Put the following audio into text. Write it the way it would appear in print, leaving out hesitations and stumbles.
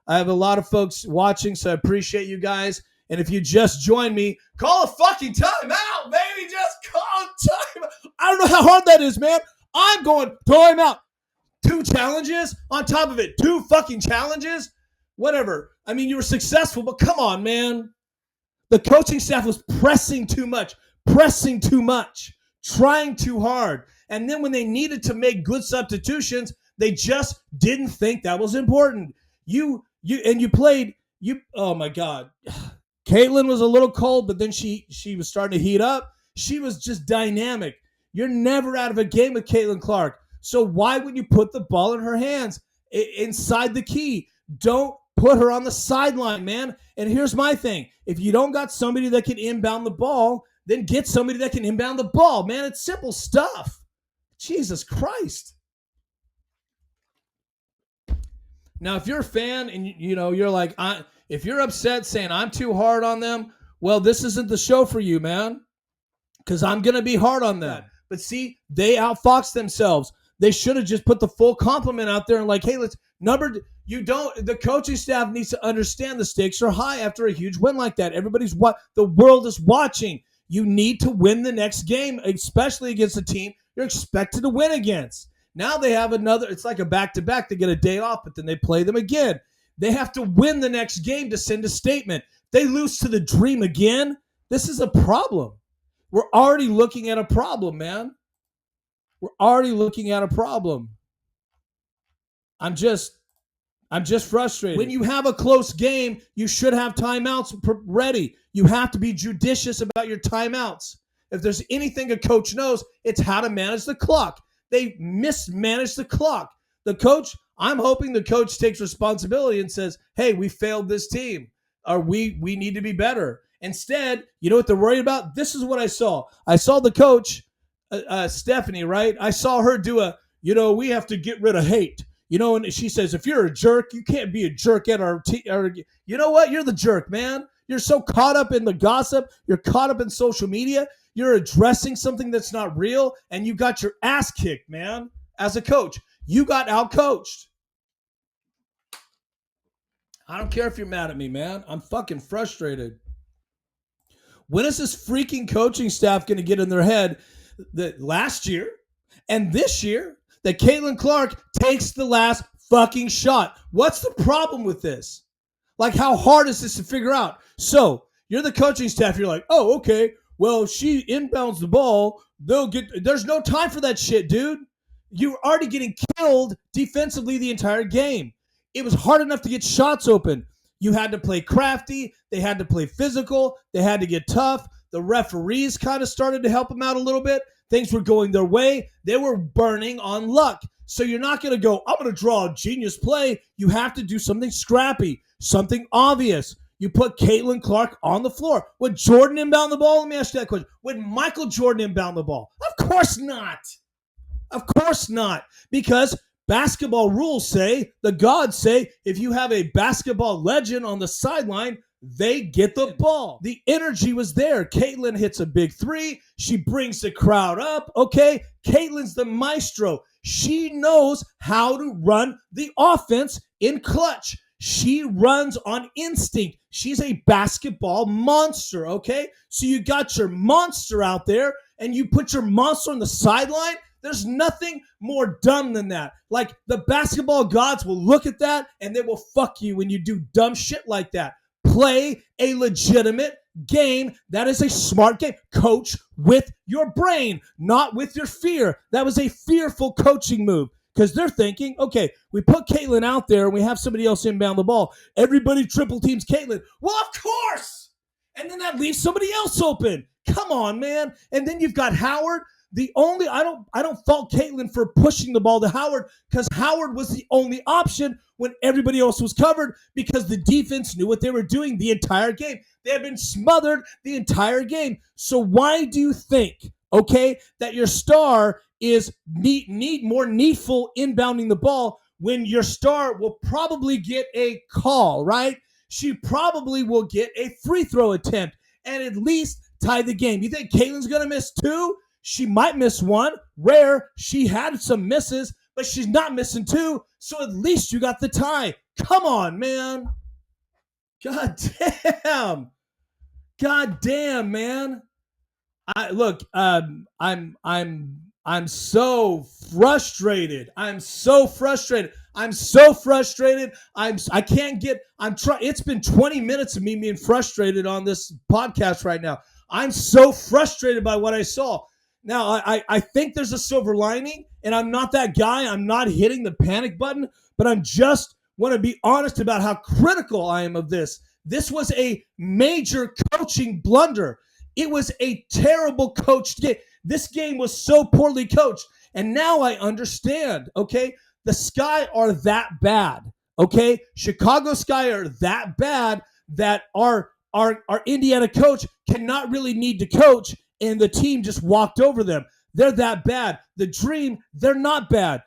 I have a lot of folks watching, so I appreciate you guys. And if you just joined me, call a fucking timeout, baby. Just call a timeout. I don't know how hard that is, man. I'm going timeout. 2 challenges on top of it. 2 fucking challenges. Whatever. I mean, you were successful, but come on, man. The coaching staff was pressing too much, trying too hard. And then when they needed to make good substitutions, they just didn't think that was important. You played. Oh my God. Caitlin was a little cold, but then she was starting to heat up. She was just dynamic. You're never out of a game with Caitlin Clark. So why would you put the ball in her hands inside the key? Don't put her on the sideline, man. And here's my thing. If you don't got somebody that can inbound the ball, then get somebody that can inbound the ball, man. It's simple stuff. Jesus Christ. Now, if you're a fan and you're like, if you're upset saying I'm too hard on them, well, this isn't the show for you, man, because I'm going to be hard on them. But see, they outfoxed themselves. They should have just put the full complement out there and like, hey, the coaching staff needs to understand the stakes are high after a huge win like that. The world is watching. You need to win the next game, especially against a team you're expected to win against. Now they have it's like a back-to-back. They get a day off, but then they play them again. They have to win the next game to send a statement. They lose to the Dream again. This is a problem. We're already looking at a problem, man. We're already looking at a problem. I'm just frustrated. When you have a close game, you should have timeouts ready. You have to be judicious about your timeouts. If there's anything a coach knows, it's how to manage the clock. They mismanaged the clock. I'm hoping the coach takes responsibility and says, hey, we failed this team, or we need to be better. Instead, you know what they're worried about? This is what I saw. I saw the coach, Stephanie, right? I saw her do we have to get rid of hate. And she says, if you're a jerk, you can't be a jerk at our team. You know what? You're the jerk, man. You're so caught up in the gossip. You're caught up in social media. You're addressing something that's not real, and you got your ass kicked, man. As a coach, you got outcoached. I don't care if you're mad at me, man. I'm fucking frustrated. When is this freaking coaching staff going to get in their head that last year and this year that Caitlin Clark takes the last fucking shot? What's the problem with this? Like, how hard is this to figure out? So you're the coaching staff. You're like, oh, okay. Well, she inbounds the ball. There's no time for that shit, dude. You're already getting killed defensively the entire game. It was hard enough to get shots open. You had to play crafty. They had to play physical. They had to get tough. The referees kind of started to help them out a little bit. Things were going their way. They were burning on luck. So you're not going to go, I'm going to draw a genius play. You have to do something scrappy, something obvious. You put Caitlin Clark on the floor. Would Jordan inbound the ball? Let me ask you that question. Would Michael Jordan inbound the ball? Of course not. Of course not. Because basketball rules say, the gods say, if you have a basketball legend on the sideline, they get the ball. The energy was there. Caitlin hits a big three. She brings the crowd up. Okay, Caitlin's the maestro. She knows how to run the offense in clutch. She runs on instinct. She's a basketball monster, okay? So you got your monster out there, and you put your monster on the sideline. There's nothing more dumb than that. Like, the basketball gods will look at that, and they will fuck you when you do dumb shit like that. Play a legitimate game. That is a smart game. Coach with your brain, not with your fear. That was a fearful coaching move. Because they're thinking, okay, we put Caitlin out there and we have somebody else inbound the ball. Everybody triple teams Caitlin. Well, of course. And then that leaves somebody else open. Come on, man. And then you've got Howard. I don't fault Caitlin for pushing the ball to Howard, because Howard was the only option when everybody else was covered, because the defense knew what they were doing the entire game. They had been smothered the entire game. So why do you think, okay, that your star is more needful inbounding the ball when your star will probably get a call, right? She probably will get a free throw attempt and at least tie the game. You think Caitlin's going to miss 2? She might miss 1. Rare. She had some misses, but she's not missing 2. So at least you got the tie. Come on, man. God damn, man. I'm so frustrated. I can't get. I'm trying. It's been 20 minutes of me being frustrated on this podcast right now. I'm so frustrated by what I saw. Now I think there's a silver lining, and I'm not that guy. I'm not hitting the panic button, but I'm just want to be honest about how critical I am of this. This was a major coaching blunder. It was a terrible coached game. This game was so poorly coached. And now I understand, okay? The Sky are that bad, okay? Chicago Sky are that bad that our Indiana coach cannot really need to coach, and the team just walked over them. They're that bad. The Dream, they're not bad.